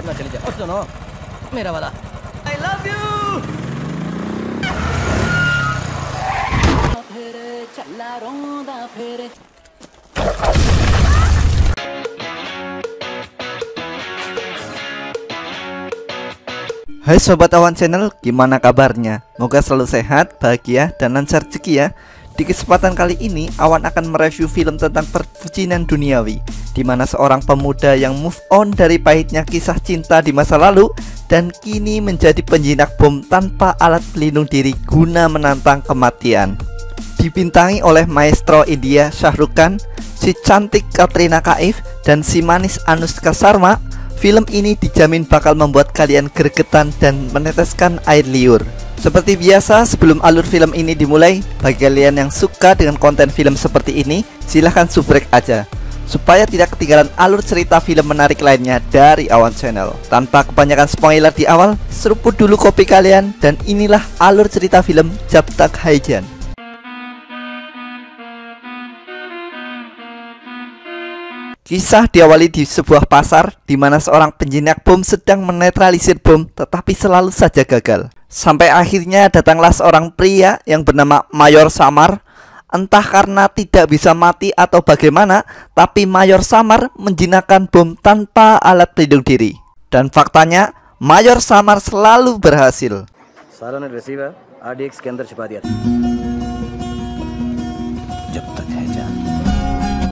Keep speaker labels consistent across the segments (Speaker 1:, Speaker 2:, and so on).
Speaker 1: चली जा और सुनो मेरा वाला I love you
Speaker 2: Hai Sobat Awan Channel, gimana kabarnya? Semoga selalu sehat, bahagia, dan lancar rezeki ya. Di kesempatan kali ini, Awan akan mereview film tentang perbucinan duniawi, di mana seorang pemuda yang move on dari pahitnya kisah cinta di masa lalu dan kini menjadi penjinak bom tanpa alat pelindung diri guna menantang kematian. Dibintangi oleh maestro India Shah Rukh Khan, si cantik Katrina Kaif, dan si manis Anushka Sharma, film ini dijamin bakal membuat kalian gregetan dan meneteskan air liur. Seperti biasa, sebelum alur film ini dimulai, bagi kalian yang suka dengan konten film seperti ini, silahkan subrek aja supaya tidak ketinggalan alur cerita film menarik lainnya dari Awan Channel. Tanpa kebanyakan spoiler di awal, seruput dulu kopi kalian, dan inilah alur cerita film Jab Tak Hai Jaan. Kisah diawali di sebuah pasar di mana seorang penjinak bom sedang menetralisir bom tetapi selalu saja gagal. Sampai akhirnya datanglah seorang pria yang bernama Mayor Samar. Entah karena tidak bisa mati atau bagaimana, tapi Mayor Samar menjinakkan bom tanpa alat pelindung diri. Dan faktanya, Mayor Samar selalu berhasil.
Speaker 1: सालों ने receiver RDX के अंदर छिपा दिया था जब तक है जान.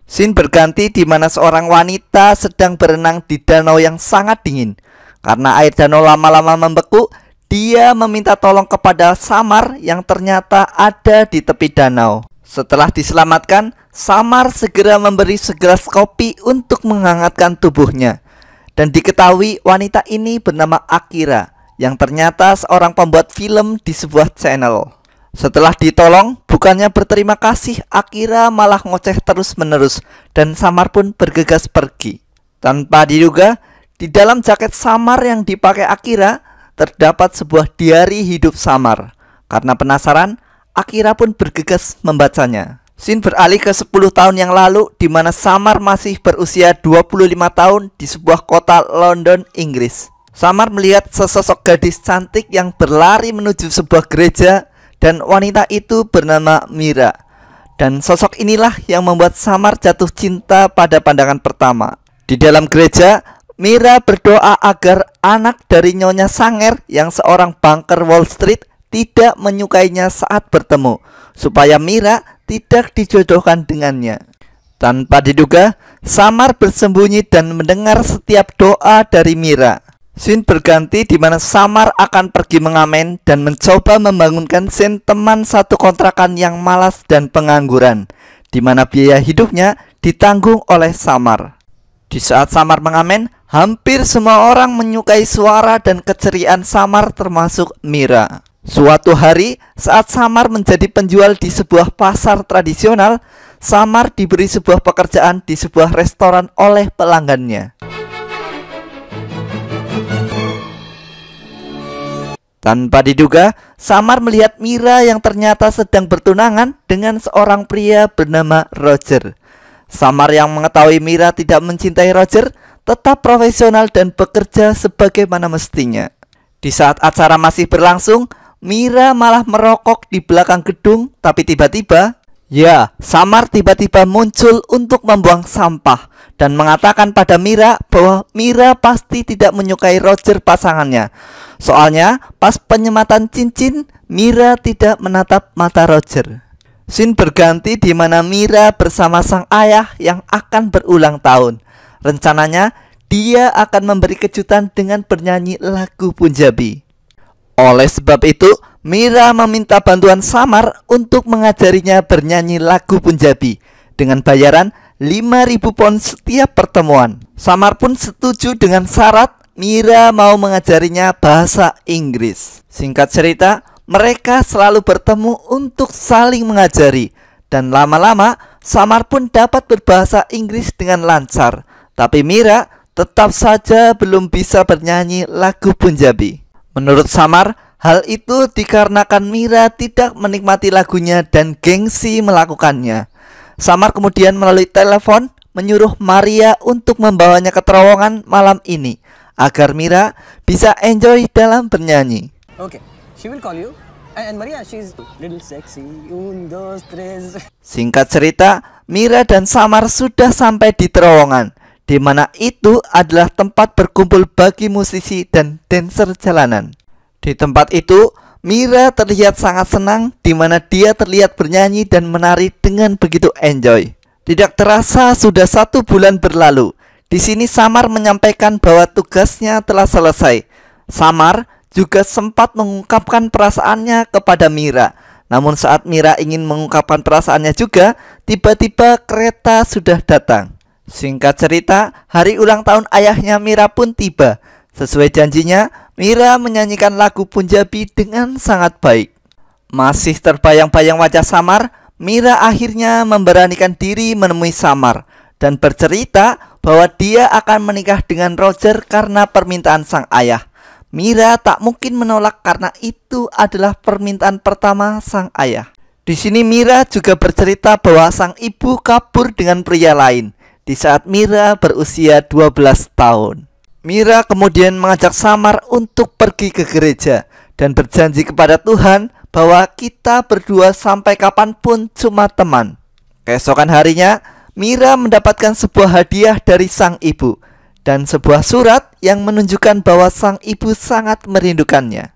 Speaker 2: Scene berganti di mana seorang wanita sedang berenang di danau yang sangat dingin. Karena air danau lama-lama membeku, dia meminta tolong kepada Samar yang ternyata ada di tepi danau. Setelah diselamatkan, Samar segera memberi segelas kopi untuk menghangatkan tubuhnya. Dan diketahui wanita ini bernama Akira, yang ternyata seorang pembuat film di sebuah channel. Setelah ditolong, bukannya berterima kasih, Akira malah ngoceh terus-menerus dan Samar pun bergegas pergi. Tanpa diduga, di dalam jaket Samar yang dipakai Akira terdapat sebuah diari hidup Samar. Karena penasaran, Akira pun bergegas membacanya. Scene beralih ke 10 tahun yang lalu di mana Samar masih berusia 25 tahun di sebuah kota London, Inggris. Samar melihat sesosok gadis cantik yang berlari menuju sebuah gereja. Dan wanita itu bernama Mira. Dan sosok inilah yang membuat Samar jatuh cinta pada pandangan pertama. Di dalam gereja, Mira berdoa agar anak dari Nyonya Sanger yang seorang banker Wall Street tidak menyukainya saat bertemu, supaya Mira tidak dijodohkan dengannya. Tanpa diduga, Samar bersembunyi dan mendengar setiap doa dari Mira. Scene berganti di mana Samar akan pergi mengamen dan mencoba membangunkan Scene teman satu kontrakan yang malas dan pengangguran, di mana biaya hidupnya ditanggung oleh Samar. Di saat Samar mengamen, hampir semua orang menyukai suara dan keceriaan Samar termasuk Mira. Suatu hari, saat Samar menjadi penjual di sebuah pasar tradisional, Samar diberi sebuah pekerjaan di sebuah restoran oleh pelanggannya. Tanpa diduga, Samar melihat Mira yang ternyata sedang bertunangan dengan seorang pria bernama Roger. Samar yang mengetahui Mira tidak mencintai Roger, tetap profesional dan bekerja sebagaimana mestinya. Di saat acara masih berlangsung, Mira malah merokok di belakang gedung, tapi tiba-tiba, Samar tiba-tiba muncul untuk membuang sampah dan mengatakan pada Mira bahwa Mira pasti tidak menyukai Roger pasangannya. Soalnya pas penyematan cincin, Mira tidak menatap mata Roger. Scene berganti di mana Mira bersama sang ayah yang akan berulang tahun. Rencananya dia akan memberi kejutan dengan bernyanyi lagu Punjabi. Oleh sebab itu, Mira meminta bantuan Samar untuk mengajarinya bernyanyi lagu Punjabi dengan bayaran 5.000 pound setiap pertemuan. Samar pun setuju dengan syarat Mira mau mengajarinya bahasa Inggris. Singkat cerita, mereka selalu bertemu untuk saling mengajari. Dan lama-lama, Samar pun dapat berbahasa Inggris dengan lancar. Tapi Mira tetap saja belum bisa bernyanyi lagu Punjabi. Menurut Samar, hal itu dikarenakan Mira tidak menikmati lagunya dan gengsi melakukannya. Samar kemudian melalui telepon menyuruh Maria untuk membawanya ke terowongan malam ini agar Mira bisa enjoy dalam bernyanyi.
Speaker 1: Okay, she will call you. And Maria, she's little sexy. Un, dos, tres.
Speaker 2: Singkat cerita, Mira dan Samar sudah sampai di terowongan, di mana itu adalah tempat berkumpul bagi musisi dan dancer jalanan. Di tempat itu, Mira terlihat sangat senang, di mana dia terlihat bernyanyi dan menari dengan begitu enjoy. Tidak terasa sudah 1 bulan berlalu. Di sini Samar menyampaikan bahwa tugasnya telah selesai. Samar juga sempat mengungkapkan perasaannya kepada Mira. Namun saat Mira ingin mengungkapkan perasaannya juga, tiba-tiba kereta sudah datang. Singkat cerita, hari ulang tahun ayahnya Mira pun tiba. Sesuai janjinya, Mira menyanyikan lagu Punjabi dengan sangat baik. Masih terbayang-bayang wajah Samar, Mira akhirnya memberanikan diri menemui Samar dan bercerita bahwa dia akan menikah dengan Roger karena permintaan sang ayah. Mira tak mungkin menolak karena itu adalah permintaan pertama sang ayah. Di sini Mira juga bercerita bahwa sang ibu kabur dengan pria lain di saat Mira berusia 12 tahun. Mira kemudian mengajak Samar untuk pergi ke gereja dan berjanji kepada Tuhan bahwa kita berdua sampai kapanpun cuma teman. Keesokan harinya, Mira mendapatkan sebuah hadiah dari sang ibu dan sebuah surat yang menunjukkan bahwa sang ibu sangat merindukannya.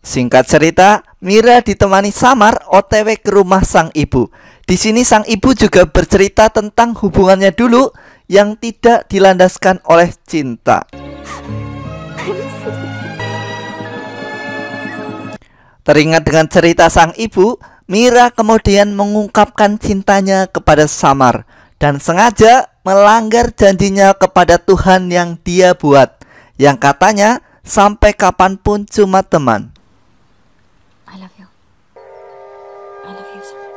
Speaker 2: Singkat cerita, Mira ditemani Samar OTW ke rumah sang ibu. Di sini sang ibu juga bercerita tentang hubungannya dulu yang tidak dilandaskan oleh cinta. Teringat dengan cerita sang ibu, Mira kemudian mengungkapkan cintanya kepada Samar dan sengaja melanggar janjinya kepada Tuhan yang dia buat, yang katanya sampai kapanpun cuma teman.
Speaker 3: I love you. I love you, Samar.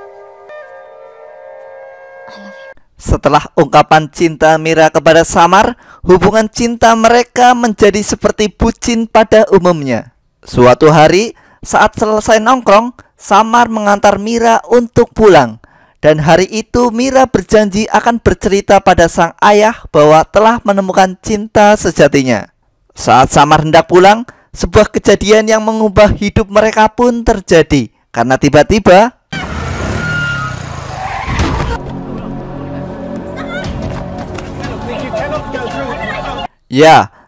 Speaker 3: I love you.
Speaker 2: Setelah ungkapan cinta Mira kepada Samar, hubungan cinta mereka menjadi seperti bucin pada umumnya. Suatu hari, saat selesai nongkrong, Samar mengantar Mira untuk pulang. Dan hari itu Mira berjanji akan bercerita pada sang ayah bahwa telah menemukan cinta sejatinya. Saat Samar hendak pulang, sebuah kejadian yang mengubah hidup mereka pun terjadi. Karena tiba-tiba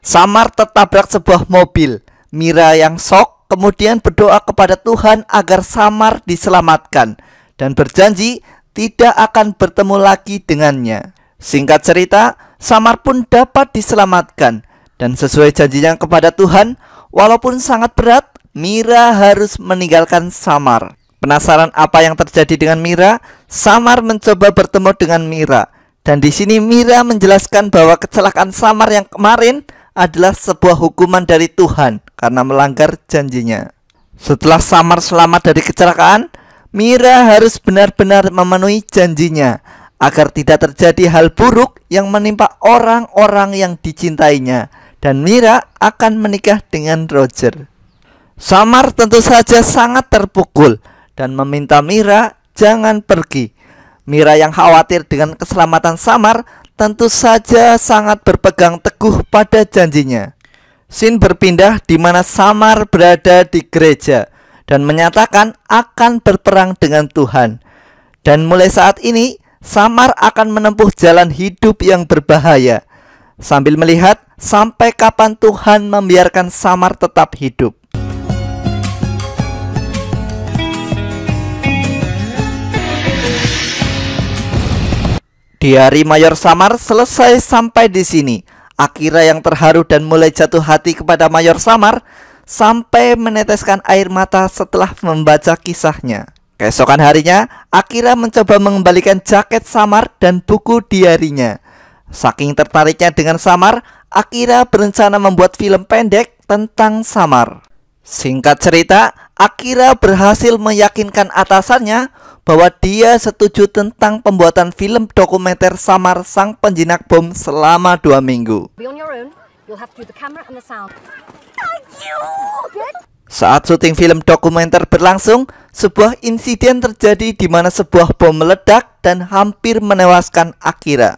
Speaker 2: Samar tertabrak sebuah mobil. Mira yang shock kemudian berdoa kepada Tuhan agar Samar diselamatkan dan berjanji tidak akan bertemu lagi dengannya. Singkat cerita, Samar pun dapat diselamatkan dan sesuai janjinya kepada Tuhan, walaupun sangat berat, Mira harus meninggalkan Samar. Penasaran apa yang terjadi dengan Mira? Samar mencoba bertemu dengan Mira. Dan di sini Mira menjelaskan bahwa kecelakaan Samar yang kemarin adalah sebuah hukuman dari Tuhan karena melanggar janjinya. Setelah Samar selamat dari kecelakaan, Mira harus benar-benar memenuhi janjinya agar tidak terjadi hal buruk yang menimpa orang-orang yang dicintainya, dan Mira akan menikah dengan Roger. Samar tentu saja sangat terpukul dan meminta Mira jangan pergi. Mira yang khawatir dengan keselamatan Samar tentu saja sangat berpegang teguh pada janjinya. Scene berpindah di mana Samar berada di gereja dan menyatakan akan berperang dengan Tuhan. Dan mulai saat ini Samar akan menempuh jalan hidup yang berbahaya, sambil melihat sampai kapan Tuhan membiarkan Samar tetap hidup. Diari Mayor Samar selesai sampai di sini. Akira yang terharu dan mulai jatuh hati kepada Mayor Samar sampai meneteskan air mata setelah membaca kisahnya. Keesokan harinya, Akira mencoba mengembalikan jaket Samar dan buku diarinya. Saking tertariknya dengan Samar, Akira berencana membuat film pendek tentang Samar. Singkat cerita, Akira berhasil meyakinkan atasannya bahwa dia setuju tentang pembuatan film dokumenter Samar sang penjinak bom selama 2 minggu. Saat syuting film dokumenter berlangsung, sebuah insiden terjadi di mana sebuah bom meledak dan hampir menewaskan Akira.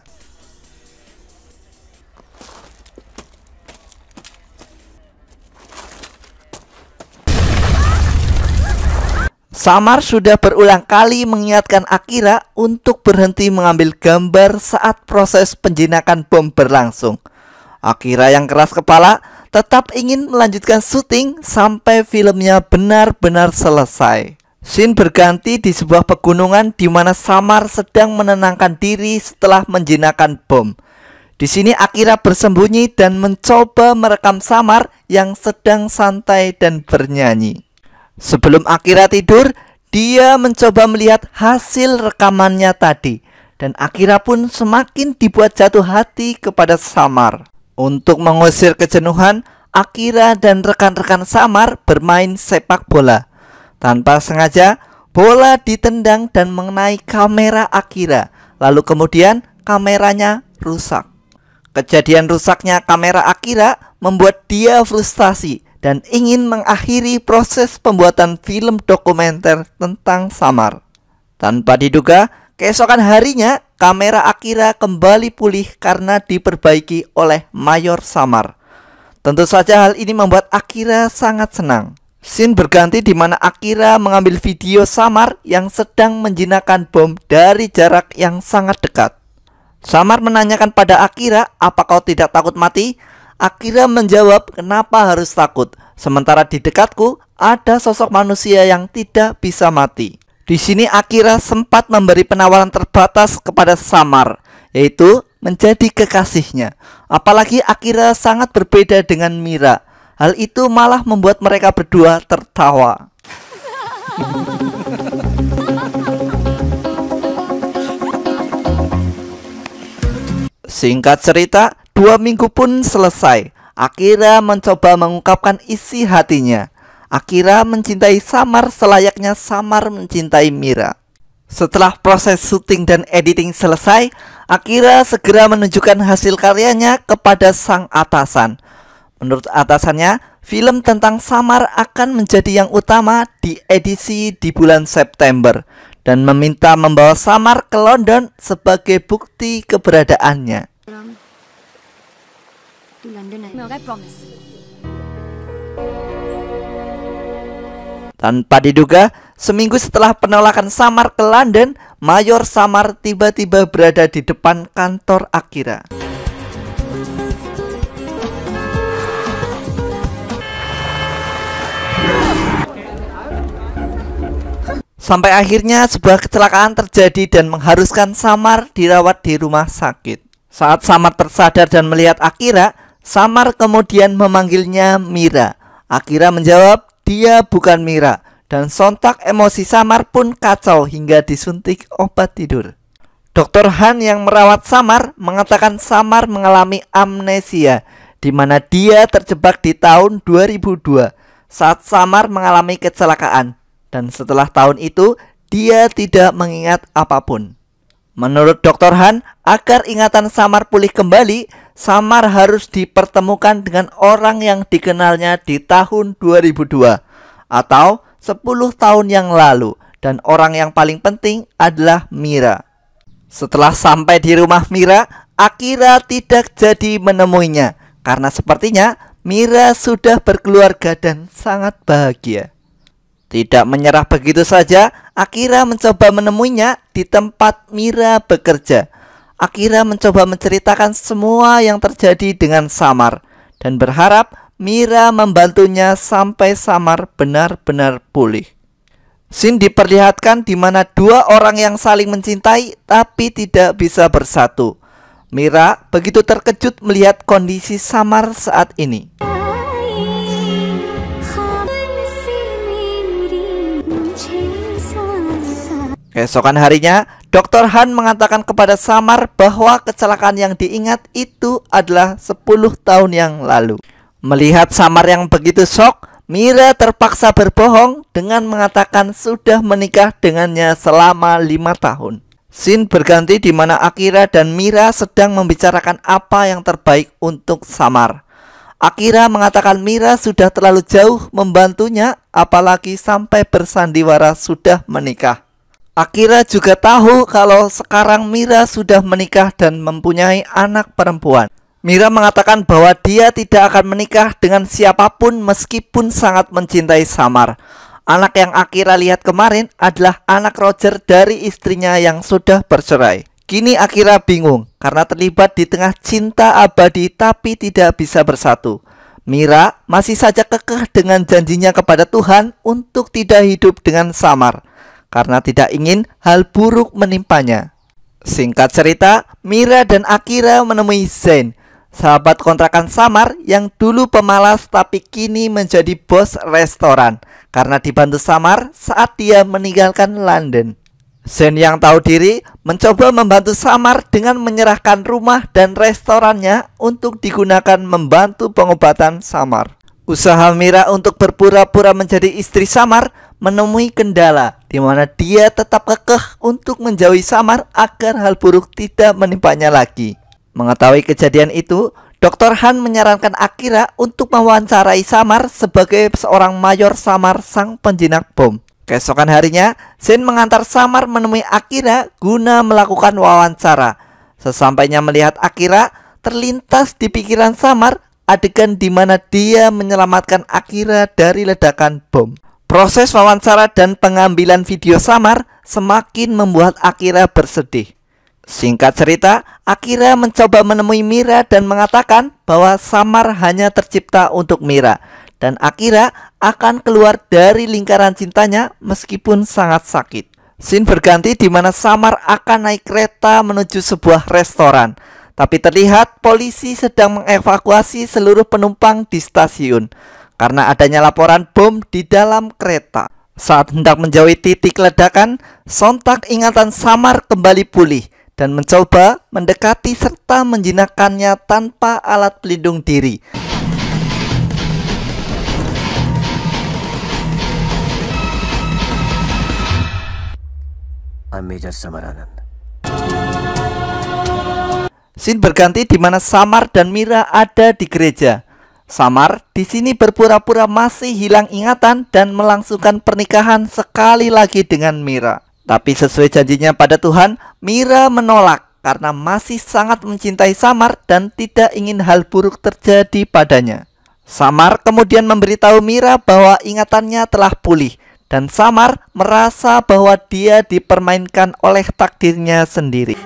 Speaker 2: Samar sudah berulang kali mengingatkan Akira untuk berhenti mengambil gambar saat proses penjinakan bom berlangsung. Akira yang keras kepala tetap ingin melanjutkan syuting sampai filmnya benar-benar selesai. Scene berganti di sebuah pegunungan di mana Samar sedang menenangkan diri setelah menjinakkan bom. Di sini Akira bersembunyi dan mencoba merekam Samar yang sedang santai dan bernyanyi. Sebelum Akira tidur, dia mencoba melihat hasil rekamannya tadi, dan Akira pun semakin dibuat jatuh hati kepada Samar. Untuk mengusir kejenuhan, Akira dan rekan-rekan Samar bermain sepak bola. Tanpa sengaja, bola ditendang dan mengenai kamera Akira, lalu kemudian kameranya rusak. Kejadian rusaknya kamera Akira membuat dia frustasi dan ingin mengakhiri proses pembuatan film dokumenter tentang Samar. Tanpa diduga, keesokan harinya kamera Akira kembali pulih karena diperbaiki oleh Mayor Samar. Tentu saja hal ini membuat Akira sangat senang. Scene berganti di mana Akira mengambil video Samar yang sedang menjinakkan bom dari jarak yang sangat dekat. Samar menanyakan pada Akira, "Apa kau tidak takut mati?" Akira menjawab, "Kenapa harus takut? Sementara di dekatku ada sosok manusia yang tidak bisa mati." Di sini Akira sempat memberi penawaran terbatas kepada Samar, yaitu menjadi kekasihnya. Apalagi Akira sangat berbeda dengan Mira. Hal itu malah membuat mereka berdua tertawa. Singkat cerita, 2 minggu pun selesai. Akira mencoba mengungkapkan isi hatinya. Akira mencintai Samar selayaknya Samar mencintai Mira. Setelah proses syuting dan editing selesai, Akira segera menunjukkan hasil karyanya kepada sang atasan. Menurut atasannya, film tentang Samar akan menjadi yang utama di edisi di bulan September dan meminta membawa Samar ke London sebagai bukti keberadaannya.
Speaker 3: तू लंदन है मैं होगा promise
Speaker 2: Tanpa diduga, seminggu setelah penolakan Samar ke London, Mayor Samar tiba-tiba berada di depan kantor Akira. Sampai akhirnya sebuah kecelakaan terjadi dan mengharuskan Samar dirawat di rumah sakit. Saat Samar tersadar dan melihat Akira, Samar kemudian memanggilnya Mira. Akira menjawab dia bukan Mira, dan sontak emosi Samar pun kacau hingga disuntik obat tidur. Dr. Han yang merawat Samar mengatakan Samar mengalami amnesia, di mana dia terjebak di tahun 2002 saat Samar mengalami kecelakaan, dan setelah tahun itu dia tidak mengingat apapun. Menurut Dr. Han, agar ingatan Samar pulih kembali, Samar harus dipertemukan dengan orang yang dikenalnya di tahun 2002 atau 10 tahun yang lalu, dan orang yang paling penting adalah Mira. Setelah sampai di rumah Mira, Akira tidak jadi menemuinya karena sepertinya Mira sudah berkeluarga dan sangat bahagia. Tidak menyerah begitu saja, Akira mencoba menemuinya di tempat Mira bekerja. Akira mencoba menceritakan semua yang terjadi dengan Samar dan berharap Mira membantunya sampai Samar benar-benar pulih. Scene diperlihatkan di mana 2 orang yang saling mencintai tapi tidak bisa bersatu. Mira begitu terkejut melihat kondisi Samar saat ini. Keesokan harinya, Dr. Han mengatakan kepada Samar bahwa kecelakaan yang diingat itu adalah 10 tahun yang lalu. Melihat Samar yang begitu shock, Mira terpaksa berbohong dengan mengatakan sudah menikah dengannya selama 5 tahun. Scene berganti di mana Akira dan Mira sedang membicarakan apa yang terbaik untuk Samar. Akira mengatakan Mira sudah terlalu jauh membantunya, apalagi sampai bersandiwara sudah menikah. Akira juga tahu kalau sekarang Mira sudah menikah dan mempunyai anak perempuan. Mira mengatakan bahwa dia tidak akan menikah dengan siapapun meskipun sangat mencintai Samar. Anak yang Akira lihat kemarin adalah anak Roger dari istrinya yang sudah bercerai. Kini Akira bingung karena terlibat di tengah cinta abadi tapi tidak bisa bersatu. Mira masih saja kekeh dengan janjinya kepada Tuhan untuk tidak hidup dengan Samar karena tidak ingin hal buruk menimpanya. Singkat cerita, Mira dan Akira menemui Zen, sahabat kontrakan Samar yang dulu pemalas tapi kini menjadi bos restoran karena dibantu Samar saat dia meninggalkan London. Zen yang tahu diri mencoba membantu Samar dengan menyerahkan rumah dan restorannya untuk digunakan membantu pengobatan Samar. Usaha Mira untuk berpura-pura menjadi istri Samar menemui kendala, di mana dia tetap kekeh untuk menjauhi Samar agar hal buruk tidak menimpanya lagi. Mengetahui kejadian itu, Dr. Han menyarankan Akira untuk mewawancarai Samar sebagai seorang mayor Samar sang penjinak bom. Keesokan harinya, Zen mengantar Samar menemui Akira guna melakukan wawancara. Sesampainya melihat Akira, terlintas di pikiran Samar adegan di mana dia menyelamatkan Akira dari ledakan bom. Proses wawancara dan pengambilan video Samar semakin membuat Akira bersedih. Singkat cerita, Akira mencoba menemui Mira dan mengatakan bahwa Samar hanya tercipta untuk Mira dan Akira akan keluar dari lingkaran cintanya meskipun sangat sakit. Scene berganti di mana Samar akan naik kereta menuju sebuah restoran, tapi terlihat polisi sedang mengevakuasi seluruh penumpang di stasiun karena adanya laporan bom di dalam kereta. Saat hendak menjauhi titik ledakan, sontak ingatan Samar kembali pulih dan mencoba mendekati serta menjinakkannya tanpa alat pelindung diri.
Speaker 1: Major Samar Anand.
Speaker 2: Scene berganti di mana Samar dan Mira ada di gereja. Samar di sini berpura-pura masih hilang ingatan dan melangsungkan pernikahan sekali lagi dengan Mira. Tapi sesuai janjinya pada Tuhan, Mira menolak karena masih sangat mencintai Samar dan tidak ingin hal buruk terjadi padanya. Samar kemudian memberitahu Mira bahwa ingatannya telah pulih dan Samar merasa bahwa dia dipermainkan oleh takdirnya sendiri.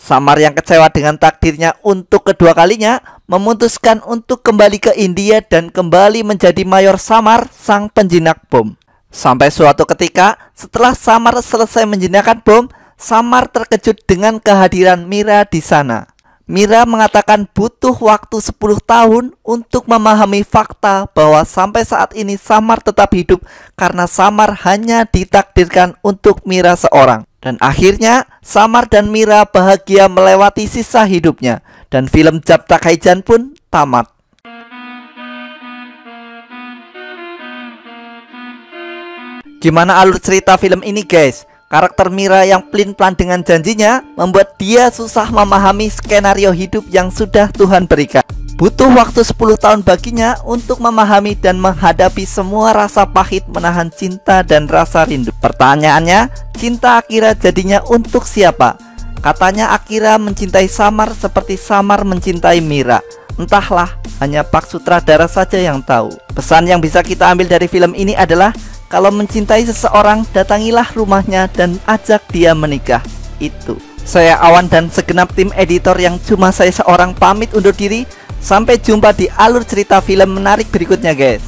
Speaker 2: Samar yang kecewa dengan takdirnya untuk kedua kalinya memutuskan untuk kembali ke India dan kembali menjadi mayor Samar sang penjinak bom. Sampai suatu ketika setelah Samar selesai menjinakkan bom, Samar terkejut dengan kehadiran Mira di sana. Mira mengatakan butuh waktu 10 tahun untuk memahami fakta bahwa sampai saat ini Samar tetap hidup karena Samar hanya ditakdirkan untuk Mira seorang. Dan akhirnya Samar dan Mira bahagia melewati sisa hidupnya dan film Japtak Kaijan pun tamat. Gimana alur cerita film ini guys? Karakter Mira yang pelin-pelan dengan janjinya membuat dia susah memahami skenario hidup yang sudah Tuhan berikan. Butuh waktu 10 tahun baginya untuk memahami dan menghadapi semua rasa pahit menahan cinta dan rasa rindu. Pertanyaannya, cinta Akira jadinya untuk siapa? Katanya Akira mencintai Samar seperti Samar mencintai Mira. Entahlah, hanya Pak Sutradara saja yang tahu. Pesan yang bisa kita ambil dari film ini adalah kalau mencintai seseorang, datangilah rumahnya dan ajak dia menikah. Itu. Saya Awan dan segenap tim editor yang cuma saya seorang pamit undur diri. Sampai jumpa di alur cerita film menarik berikutnya guys.